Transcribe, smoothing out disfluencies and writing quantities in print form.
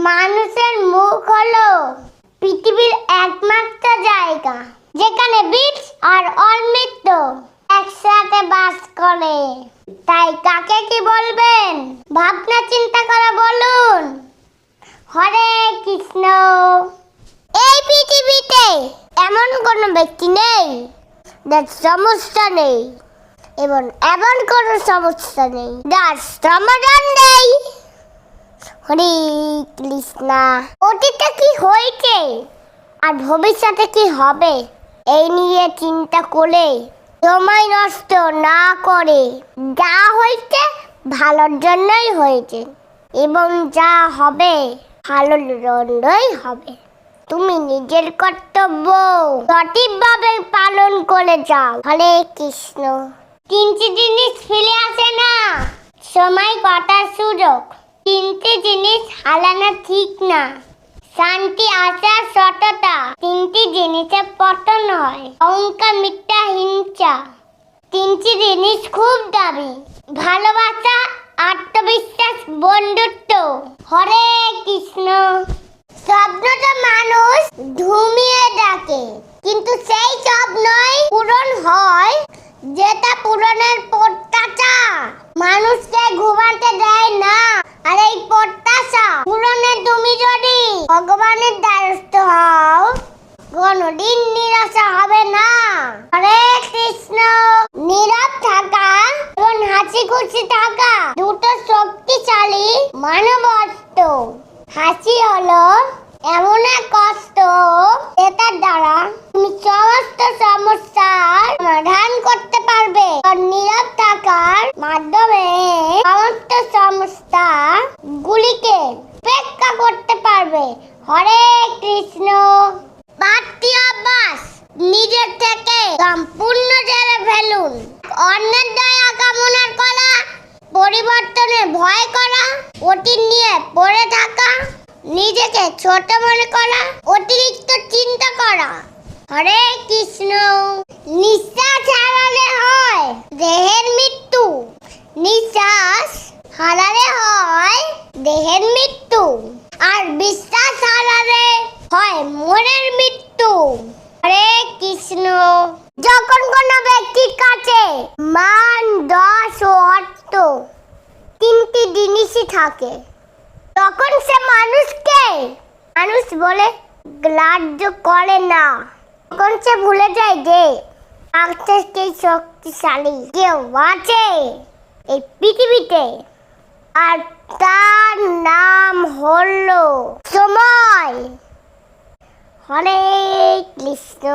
মানুষের মুখ হলো পৃথিবীর একমাত্র জায়গা যেখানে বীজ আর অমৃত একসাথে বাস করে। তাই কাকে কি বলবেন ভাবনা চিন্তা করে বলুন। হরে কৃষ্ণ। এই পৃথিবীতে এমন কোনো ব্যক্তি নেই যার সমস্যা নেই এবং এমন কোনো সমস্যা নেই যার সমাধান নেই। হরে কৃষ্ণ। অতীতে কি হয়েছে আর ভবিষ্যতে কি হবে এই নিয়ে চিন্তা করে সময় নষ্ট না করে যা হয়েছে ভালোর জন্যই হয়েছে এবং যা হবে ভালোর জন্যই হবে। তুমি নিজের কর্তব্য সঠিকভাবে পালন করে যাও। হরে কৃষ্ণ। তিনটি জিনিস ফিরে আসে না, সময়, কথার সুযোগ। তিনটি জিনিস হারানো ঠিক না, শান্তি, আশা, সততা। তিনটি জিনিসের পতন হয়, অহংকার, মিথ্যা, হিংসা। তিনটি জিনিস খুব দামি, ভালোবাসা, আত্মবিশ্বাস, বন্ধুত্ব। হরে কৃষ্ণ। স্বপ্নটা মানুষ ঘুমিয়ে ডাকে, কিন্তু সেই স্বপ্নই পূরণ হয় যেটা পূরণের প্রত্যাশা মানুষকে ঘুমাতে দেয় না। আর এই প্রত্যাশা পূরণে তুমি যদি ভগবানের দ্বারস্থ হও কোনদিন নিরাশা হবে না। হরে কৃষ্ণ। নীরব থাকা এবং হাসি খুশি থাকা দুটো শক্তিশালী মানবত্ব। হাসি হলো এমন এক কষ্ট যেটার দ্বারা তুমি সমস্ত সমস্যার সমাধান করতে পারবে। আর নীরব থাকার মাধ্যমে সমস্ত সমস্যা গুলিকে উপেক্ষা করতে পারবে। হরে কৃষ্ণ। পাঁচটি অভ্যাস নিজের থেকে সম্পূর্ণ জেনে ফেলুন। অন্যের দয়া কামনা করা, পরিবর্তনের ভয় করা, অতীত নিয়ে পড়ে থাকা, নিজেকে ছোট মনে করা, অতিরিক্ত চিন্তা করা। হরে কৃষ্ণ। নিঃশ্বাস হারালে হয় দেহের মৃত্যু, নিঃশ্বাস হারালে হয় দেহের মৃত্যু, আর বিশ্বাস হারালে হয় মনের মৃত্যু। হরে কৃষ্ণ। যখন কোনো ব্যক্তির কাছে মান, যশ ও অর্থ তিনটি জিনিসই থাকে তখন সে মানুষকে মানুষ বলে গ্রাহ্য করে না। তখন সে ভুলে যায় যে আত্মাকে শক্তিশালী কেউ আছে এই পৃথিবীতে, আর তার নাম হলো সময়। হরে কৃষ্ণ।